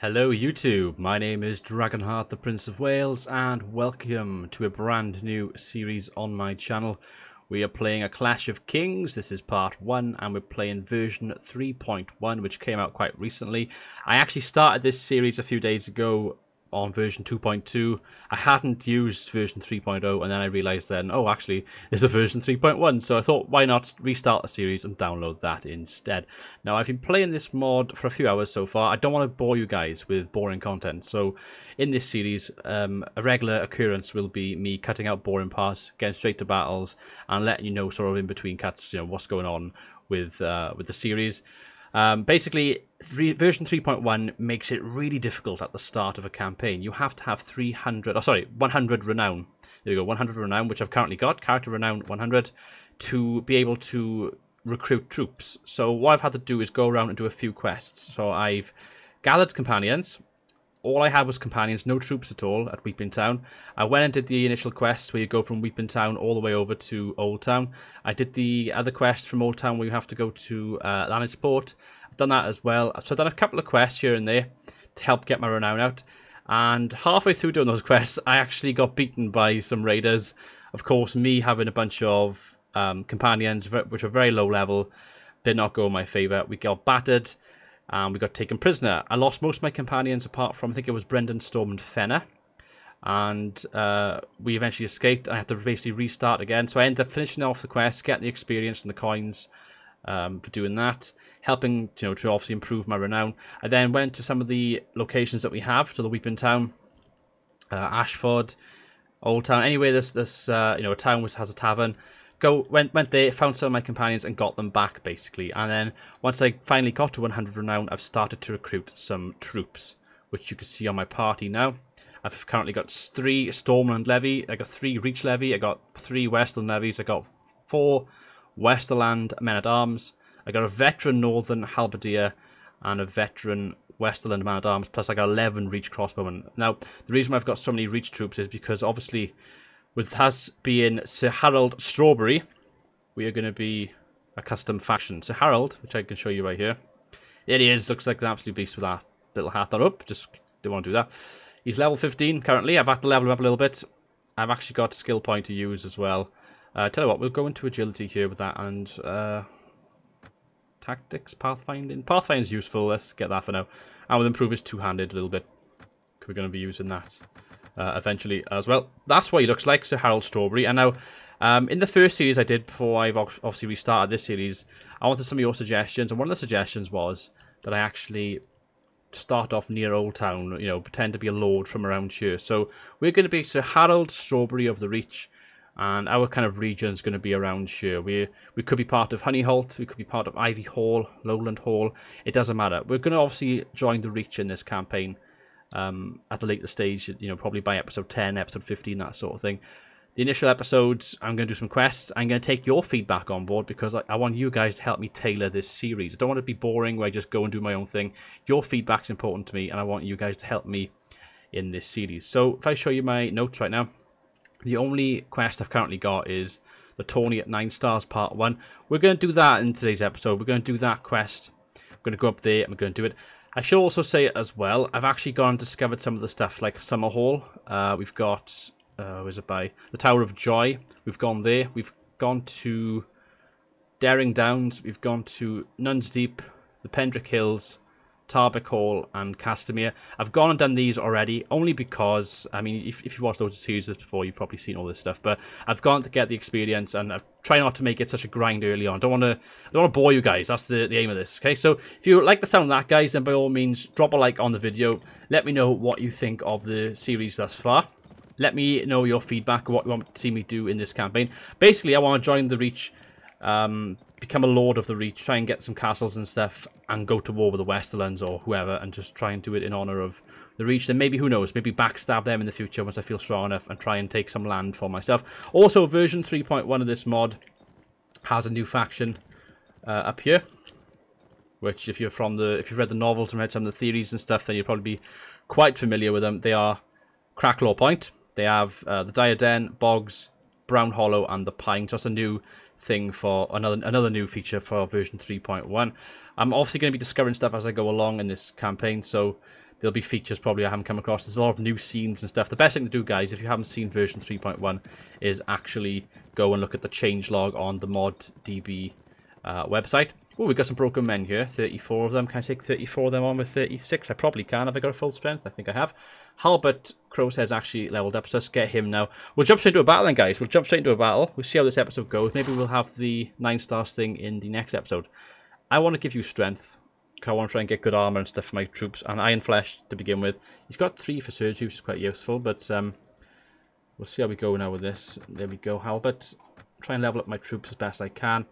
Hello YouTube, my name is Dragonheart the Prince of Wales and welcome to a brand new series on my channel. We are playing a Clash of Kings. This is part 1 and we're playing version 3.1 which came out quite recently. I actually started this series a few days ago on version 2.2. I hadn't used version 3.0 and then I realized then, oh actually there's a version 3.1, so I thought why not restart the series and download that instead. Now I've been playing this mod for a few hours so far. I don't want to bore you guys with boring content, so in this series a regular occurrence will be me cutting out boring parts, getting straight to battles and letting you know sort of in between cuts, what's going on with the series. Basically, version 3.1 makes it really difficult at the start of a campaign. You have to have 100 renown. There you go, 100 renown, which I've currently got, character renown 100, to be able to recruit troops. So what I've had to do is go around and do a few quests. So I've gathered companions. All I had was companions, no troops at all at Weeping Town. I went and did the initial quest where you go from Weeping Town all the way over to Old Town. I did the other quest from Old Town where you have to go to Lannisport. I've done that as well. So I've done a couple of quests here and there to help get my renown out. And halfway through doing those quests, I actually got beaten by some raiders. Of course, me having a bunch of companions which are very low level did not go in my favour. We got battered. And we got taken prisoner. I lost most of my companions apart from, I think it was Brendan, Storm and Fenner. And we eventually escaped. I had to basically restart again. So I ended up finishing off the quest, getting the experience and the coins for doing that. Helping to obviously improve my renown. I then went to some of the locations that we have, to the Weeping Town, Ashford, Old Town. Anyway, this a town which has a tavern. Went there, found some of my companions and got them back basically. And then once I finally got to 100 renown, I've started to recruit some troops, which you can see on my party now. I've currently got 3 Stormland Levy, I got 3 Reach Levy, I got 3 Western Levies, I got 4 Westerland Men-at-Arms, I got a veteran Northern Halberdier and a veteran Westerland Man-at-Arms, plus I got 11 Reach Crossbowmen. Now, the reason why I've got so many Reach troops is because obviously with us being Ser Harrald Strawberry, we are going to be a custom faction. Ser Harrald, which I can show you right here. It is, looks like an absolute beast with that little hat on up. Just don't want to do that. He's level 15 currently. I've had to level him up a little bit. I've actually got a skill point to use as well. Tell you what, we'll go into agility here with that and tactics, pathfinding. Pathfinding is useful. Let's get that for now. And we'll improve his two-handed a little bit. We're going to be using that eventually as well. That's what he looks like, Ser Harrald Strawberry. And now, in the first series I did before I've obviously restarted this series, I wanted some of your suggestions, and one of the suggestions was that I actually start off near Old Town, pretend to be a lord from around here. So we're going to be Ser Harrald Strawberry of the Reach, and our kind of region is going to be around here. We could be part of Honeyholt, we could be part of Ivy Hall, Lowland Hall. It doesn't matter. We're going to obviously join the Reach in this campaign. At the later stage, probably by episode 10, episode 15, that sort of thing. The initial episodes, I'm going to do some quests. I'm going to take your feedback on board because I want you guys to help me tailor this series. I don't want it to be boring where I just go and do my own thing. Your feedback's important to me, and I want you guys to help me in this series. So if I show you my notes right now, the only quest I've currently got is the Tawny at 9 stars part 1. We're going to do that in today's episode. We're going to do that quest. I'm going to go up there and we're going to do it. I should also say as well, I've actually gone and discovered some of the stuff like Summer Hall. We've got, where's it by? The Tower of Joy. We've gone there. We've gone to Daring Downs. We've gone to Nuns Deep, the Pendrick Hills, Tarbeck Hall and Castamere. I've gone and done these already, only because, I mean, if you've watched those series before, you've probably seen all this stuff, but I've gone to get the experience, and I've tried not to make it such a grind early on. I don't want to bore you guys. That's the aim of this, okay? So if you like the sound of that, guys, then by all means, drop a like on the video. Let me know what you think of the series thus far. Let me know your feedback, what you want to see me do in this campaign. Basically, I want to join the Reach, become a Lord of the Reach, try and get some castles and stuff, and go to war with the Westerlands or whoever, and just try and do it in honor of the Reach. Then maybe, who knows, maybe backstab them in the future once I feel strong enough and try and take some land for myself. Also, version 3.1 of this mod has a new faction up here, which if you've read the novels and read some of the theories and stuff, then you'll probably be quite familiar with them. They are Cracklaw Point. They have the Diaden, Bogs, Brown Hollow, and the Pine. So that's a new thing for another new feature for version 3.1. I'm obviously going to be discovering stuff as I go along in this campaign, so there'll be features probably I haven't come across. There's a lot of new scenes and stuff. The best thing to do, guys, if you haven't seen version 3.1, is actually go and look at the changelog on the ModDB website. Oh, we've got some broken men here, 34 of them. Can I take 34 of them on with 36? I probably can. Have I got a full strength? I think I have. Halbert Crowshair's actually leveled up, so let's get him now. We'll jump straight into a battle then, guys. We'll jump straight into a battle. We'll see how this episode goes. Maybe we'll have the 9 stars thing in the next episode. I want to give you strength. I want to try and get good armor and stuff for my troops. And Iron Flesh to begin with. He's got 3 for surgery, which is quite useful, but we'll see how we go now with this. There we go, Halbert. Try and level up my troops as best I can.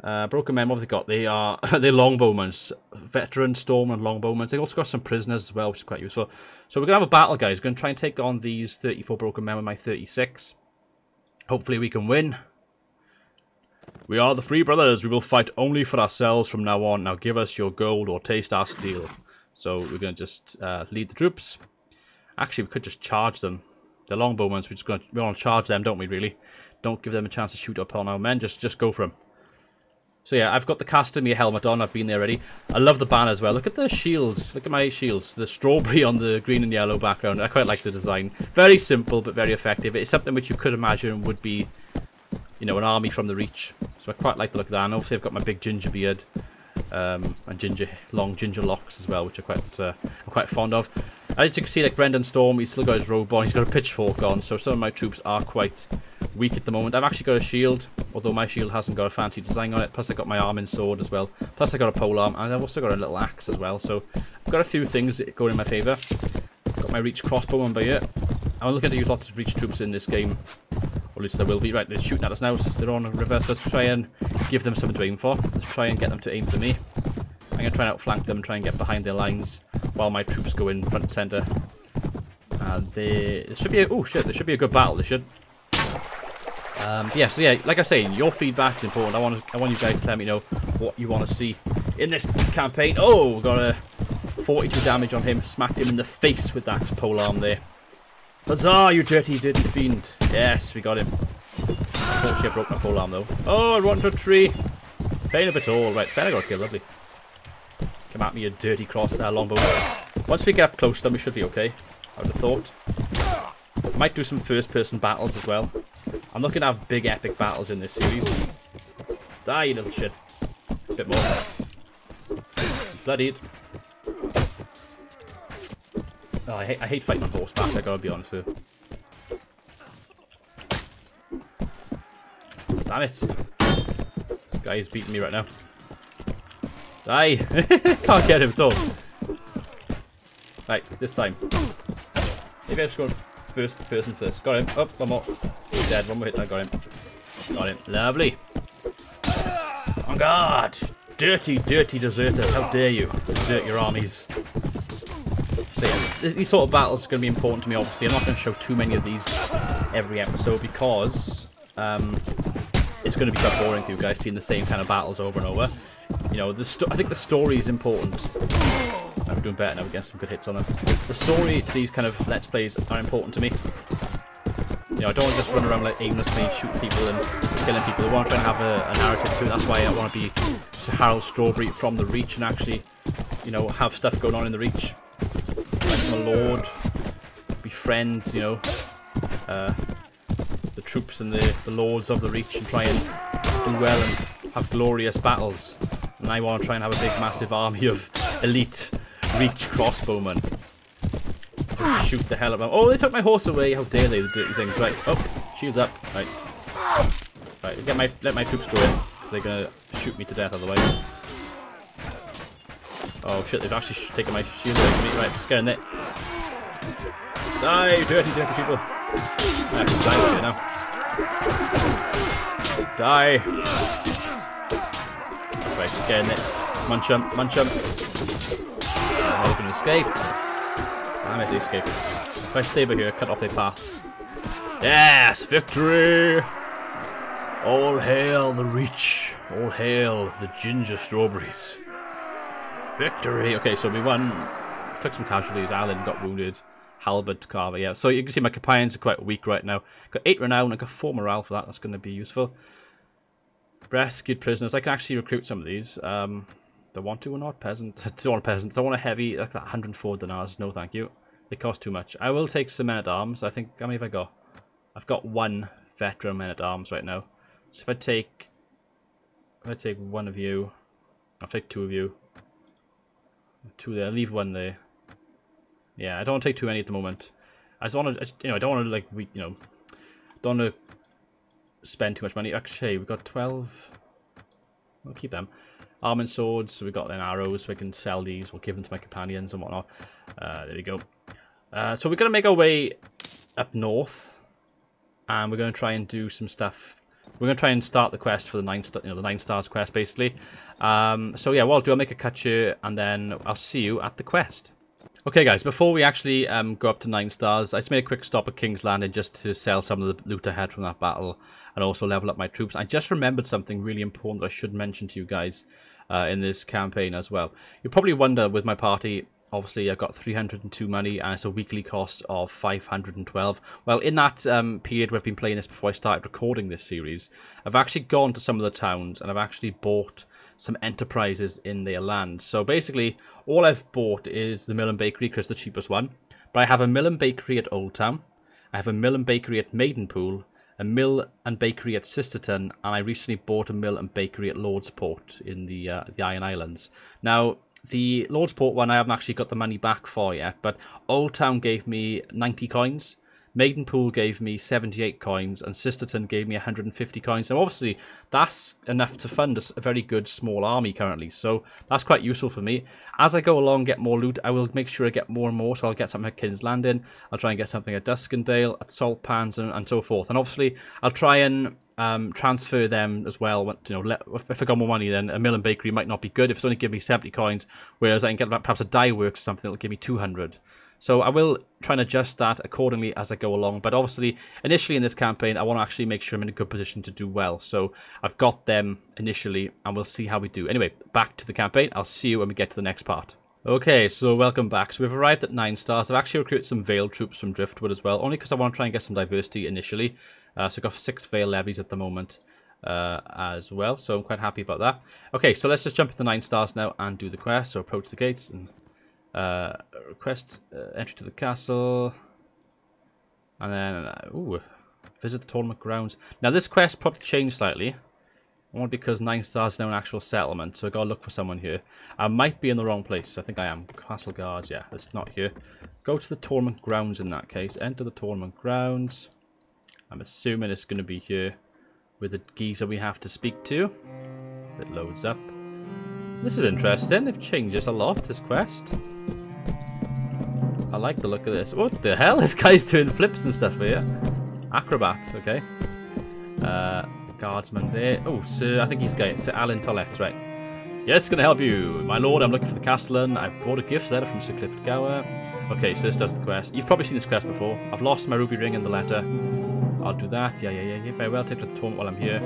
Broken men, what have they got? They are they're longbowmen, veteran storm and longbowmen. They've also got some prisoners as well, which is quite useful. So we're gonna have a battle, guys. We're gonna try and take on these 34 broken men with my 36. Hopefully we can win. We are the Free Brothers. We will fight only for ourselves from now on. Now give us your gold or taste our steel. So we're gonna just lead the troops. Actually, we could just charge them. The longbowmen. We want to charge them, don't we? Really? Don't give them a chance to shoot upon our men. Just go for them. So yeah, I've got the Castamere helmet on. I've been there already. I love the banner as well. Look at the shields. Look at my shields. The strawberry on the green and yellow background. I quite like the design. Very simple, but very effective. It's something which you could imagine would be, you know, an army from the Reach. So I quite like the look of that. And obviously I've got my big ginger beard. And long ginger locks as well, which I'm quite fond of. As you can see, like Brendan Storm, he's still got his robe on. He's got a pitchfork on. So some of my troops are quite weak at the moment. I've actually got a shield, although my shield hasn't got a fancy design on it. Plus I got my arm and sword as well. Plus I got a polearm, and I've also got a little axe as well. So I've got a few things going in my favour. Got my Reach crossbowman by here. I'm looking to use lots of Reach troops in this game. Or at least there will be. Right, they're shooting at us now. They're on a river. So let's try and give them something to aim for. Let's try and get them to aim for me. I'm going to try and outflank them and try and get behind their lines while my troops go in front and centre. And there should be there should be a good battle. There should. Yeah, so yeah, like I say, your feedback's important. I want you guys to let me know what you want to see in this campaign. Oh, we got a 42 damage on him. Smacked him in the face with that polearm there. Huzzah, you dirty, dirty fiend. Yes, we got him. Unfortunately, I broke my polearm though. Oh, I run to a tree. Pain of it all. Right, fair, I got a kill, lovely. Come at me, you dirty longbow. Once we get up close, then we should be okay. I would have thought. Might do some first-person battles as well. I'm looking to have big, epic battles in this series. Die, you little shit. A bit more. Bloodied. Oh, I hate fighting on horseback, I gotta be honest with you. Damn it. This guy is beating me right now. Die! Can't get him at all. Right, this time. Maybe I just go first person first. Got him. Oh, one more. He's dead. One more hit. I got him. Got him. Lovely. On guard! Dirty, dirty deserters. How dare you desert your armies. So yeah, these sort of battles are going to be important to me, obviously. I'm not going to show too many of these every episode because it's going to be quite boring for you guys seeing the same kind of battles over and over. You know, I think the story is important. I'm doing better now, we're getting some good hits on them. The story to these kind of Let's Plays are important to me. You know, I don't want to just run around like aimlessly shooting people and killing people. I want to try and have a narrative too. That's why I want to be Ser Harrald Strawberry from the Reach and actually, you know, have stuff going on in the Reach. Like my Lord, befriend, you know, the troops and the Lords of the Reach and try and do well and have glorious battles. And I want to try and have a big massive army of elite Reach crossbowmen. Just shoot the hell out of them. Oh, they took my horse away. How dare they, the dirty things. Right. Oh, shields up. Right. Right, let my troops go in. They're going to shoot me to death otherwise. Oh shit, they've actually taken my shield away from me. Right, just get in there. Die, dirty, dirty people. I can die here now. Die. Right, just get in there. Munch them, munch them. I'm not going to escape. Damn it, they escaped. If I stay over here, cut off their path. Yes, victory! All hail the Reach. All hail the ginger strawberries. Victory! Okay, so we won. Took some casualties. Alan got wounded. Halbert Carver, yeah. So you can see my companions are quite weak right now. Got 8 renown. I got 4 morale for that. That's going to be useful. Rescued prisoners. I can actually recruit some of these. Do I want to or not? Peasant. I don't want a peasant. I want a heavy, like that 104 dinars. No, thank you. They cost too much. I will take some men-at-arms. I think, how many have I got? I've got 1 veteran men-at-arms right now. So if I take one of you, I'll take 2 of you. 2 there. I'll leave 1 there. Yeah, I don't want to take too many at the moment. I just want to, I don't want to like don't want to spend too much money. Actually, we've got 12. We'll keep them. Arm and swords. So we've got then arrows. So we can sell these. We'll give them to my companions and whatnot. There we go. So we're gonna make our way up north, and we're gonna try and do some stuff. We're gonna try and start the quest for the 9 stars quest basically. So yeah, what I'll do, I'll make a cut here, and then I'll see you at the quest. Okay guys, before we actually go up to 9 stars, I just made a quick stop at King's Landing just to sell some of the loot I had from that battle and also level up my troops. I just remembered something really important that I should mention to you guys in this campaign as well. You'll probably wonder with my party, obviously I've got 302 money and it's a weekly cost of 512. Well, in that period where I've been playing this before I started recording this series, I've actually gone to some of the towns and I've actually bought some enterprises in their land. So basically, all I've bought is the mill and bakery because it's the cheapest one. But I have a mill and bakery at Old Town. I have a mill and bakery at Maidenpool, a mill and bakery at Sisterton, and I recently bought a mill and bakery at Lordsport in the Iron Islands. Now, the Lordsport one I haven't actually got the money back for yet, but Old Town gave me 90 coins. Maidenpool gave me 78 coins and Sisterton gave me 150 coins. And obviously that's enough to fund a very good small army currently. So that's quite useful for me. As I go along, get more loot, I will make sure I get more and more. So I'll get something at King's Landing. I'll try and get something at Duskendale, at Salt Pans and so forth. And obviously I'll try and transfer them as well. If I got more money, then a mill and bakery might not be good if it's only giving me 70 coins. Whereas I can get perhaps a dye works or something that'll give me 200. So I will try and adjust that accordingly as I go along. But obviously, initially in this campaign, I want to actually make sure I'm in a good position to do well. So I've got them initially, and we'll see how we do. Anyway, back to the campaign. I'll see you when we get to the next part. Okay, so welcome back. So we've arrived at 9 stars. I've actually recruited some Vale troops from Driftwood as well, only because I want to try and get some diversity initially. So I've got 6 Vale levies at the moment as well, so I'm quite happy about that. Okay, so let's just jump into 9 stars now and do the quest. So approach the gates and request entry to the castle, and then visit the tournament grounds. Now this quest probably changed slightly, only because 9 stars is now an actual settlement, so I gotta look for someone here. I might be in the wrong place. I think I am. Castle guards, yeah, it's not here. Go to the tournament grounds in that case. Enter the tournament grounds. I'm assuming it's going to be here with the geezer we have to speak to. It loads up. This is interesting. They've changed this a lot, this quest. I like the look of this. What the hell? This guy's doing flips and stuff here. Acrobat, okay. Guardsman there. Oh, Sir, I think he's going. Sir Alan Tollett, right. Yes, can I help you? My lord, I'm looking for the castellan. I've brought a gift letter from Sir Clifford Gower. Okay, so this does the quest. You've probably seen this quest before. I've lost my ruby ring in the letter. I'll do that. Yeah. Very well. Take it to the tournament while I'm here.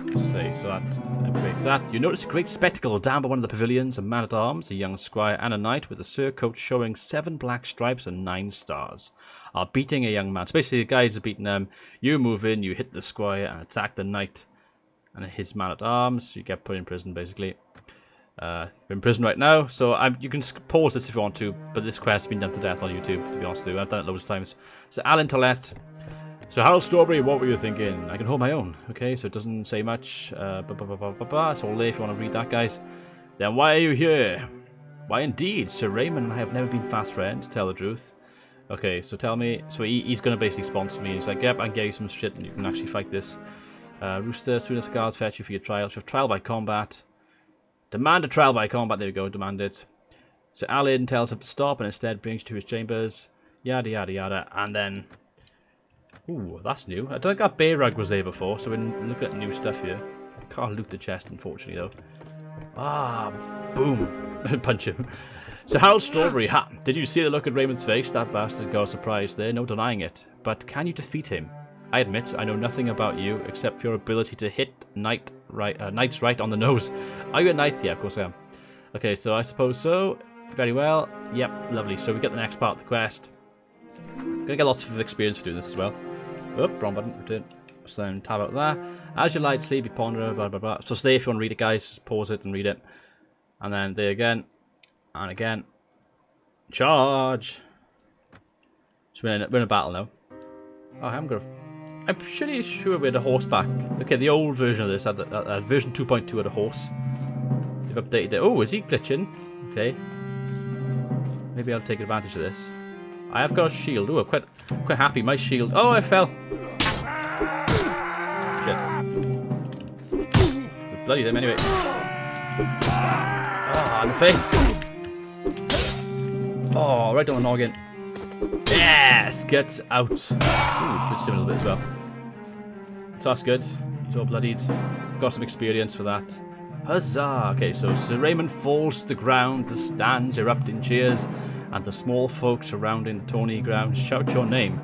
Okay, so that breaks that. You notice a great spectacle down by one of the pavilions. A man-at-arms, a young squire, and a knight with a surcoat showing 7 black stripes and 9 stars are beating a young man. So basically, the guys are beating them. You move in, you hit the squire, and attack the knight and his man-at-arms. You get put in prison, basically. We're in prison right now, so you can pause this if you want to, but this quest has been done to death on YouTube, to be honest with you. I've done it loads of times. So Alan Tollett. So Harrald Strawberry, what were you thinking? I can hold my own. Okay, so it doesn't say much. It's all there if you want to read that, guys. Then why are you here? Why indeed, Sir Raymond and I have never been fast friends, to tell the truth. Okay, so tell me. So he's going to basically sponsor me. He's like, yep, I gave you some shit and you can actually fight this. Rooster, as soon as the guards fetch you for your trial. So trial by combat. Demand a trial by combat. There we go, demand it. So Alan tells him to stop and instead brings you to his chambers. Yada, yada, yada. And then... Ooh, that's new. I don't think that bear rug was there before, so we're looking at new stuff here. Can't loot the chest, unfortunately, though. Ah, boom. Punch him. So Harrald Strawberry, ha! Did you see the look at Raymond's face? That bastard got a surprise there, no denying it. But can you defeat him? I admit, I know nothing about you, except for your ability to hit knights right on the nose. Are you a knight? Yeah, of course I am. Okay, so I suppose so. Very well. Yep, lovely. So we get the next part of the quest. Gonna get lots of experience for doing this as well. Oh, wrong button, return. So then tab out there. As you light sleep, you ponder, blah blah blah. So stay if you want to read it, guys. Just pause it and read it. And then there again. And again. Charge! So we're in a battle now. Oh, I'm pretty sure we had a horseback. Okay, the old version of this had version 2.2 had a horse. They've updated it. Oh, is he glitching? Okay. Maybe I'll take advantage of this. I have got a shield. Oh, I'm quite happy. My shield. Oh, I fell. Shit. We'll bloody them anyway. Oh, in the face. Oh, right on the noggin. Yes! Get out. Ooh, glitched him a little bit as well. So that's good. He's all bloodied. Got some experience for that. Huzzah! Okay, so Sir Raymond falls to the ground, the stands erupt in cheers, and the small folk surrounding the tawny ground shout your name,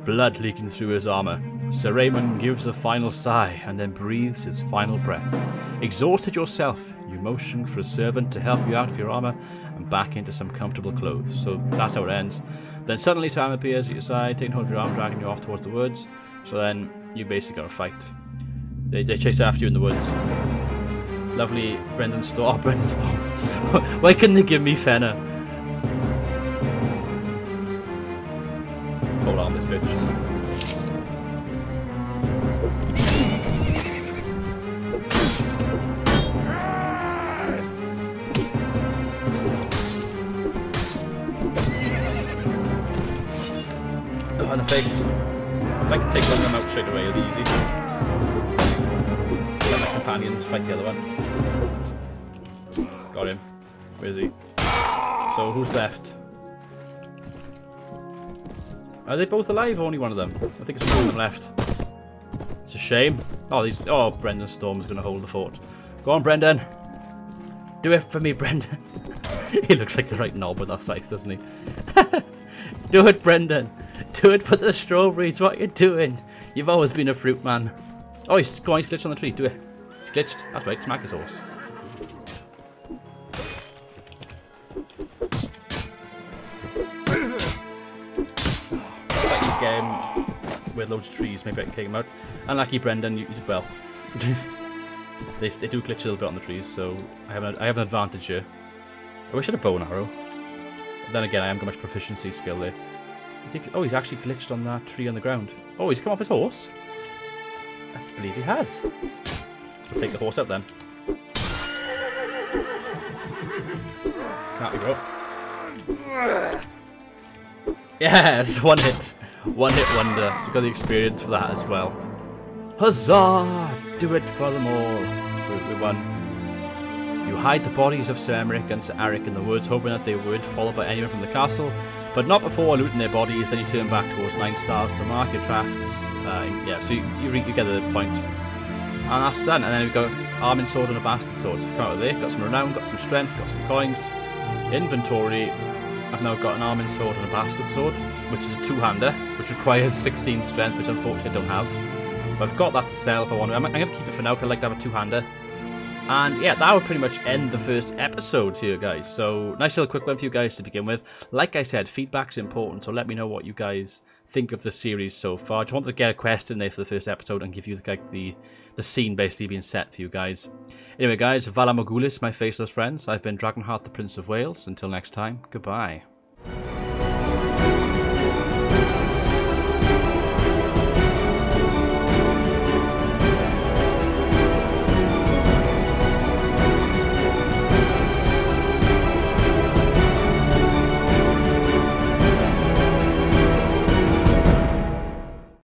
blood leaking through his armour. Sir Raymond gives a final sigh, and then breathes his final breath. Exhausted yourself, you motion for a servant to help you out of your armour and back into some comfortable clothes. So that's how it ends. Then suddenly Sam appears at your side, taking hold of your arm, dragging you off towards the woods. So then you basically got to fight. They chase after you in the woods. Lovely Brendan Storm. Oh, Brendan Storm. Why couldn't they give me Fenner? Hold on, this bitch. Oh, in the face. If I can take one of them out straight away, it'll be easy. Let my companions fight the other one. Got him. Where is he? So, who's left? Are they both alive or only one of them? I think it's one of them left. It's a shame. Oh, Brendan Storm's going to hold the fort. Go on, Brendan. Do it for me, Brendan. He looks like a right knob with that scythe, doesn't he? Do it, Brendan. Do it for the strawberries. What you're doing? You've always been a fruit man. Oh, he's glitched on the tree. Do it. He's glitched. That's right. Smack his horse. Fighting this game with loads of trees. Maybe I can kick him out. Unlucky Brendan. You did well. They do glitch a little bit on the trees, so I have an advantage here. I wish I had a bow and arrow. But then again, I haven't got much proficiency skill there. Oh, he's actually glitched on that tree on the ground. Oh, he's come off his horse? I believe he has. We'll take the horse out then. Can't be broke. Yes, one hit. One hit wonder. So we've got the experience for that as well. Huzzah! Do it for them all. We won. You hide the bodies of Sir Emmerich and Sir Eric in the woods, hoping that they would, followed by anyone from the castle, but not before looting their bodies. Then you turn back towards 9 stars to mark your tracks. Yeah, so you get the point. And that's done. And then we've got arm and sword and a bastard sword. So come out of there, got some renown, got some strength, got some coins. Inventory, I've now got an arm and sword and a bastard sword, which is a two-hander, which requires 16 strength, which unfortunately I don't have. But I've got that to sell if I want to. I'm going to keep it for now because I like to have a two-hander. And yeah, that would pretty much end the first episode here, guys. So, nice little quick one for you guys to begin with. Like I said, feedback's important, so let me know what you guys think of the series so far. I just wanted to get a quest in there for the first episode and give you the scene basically being set for you guys. Anyway, guys, Vala Mogulis, my faceless friends. I've been Dragonheart, the Prince of Wales. Until next time, goodbye.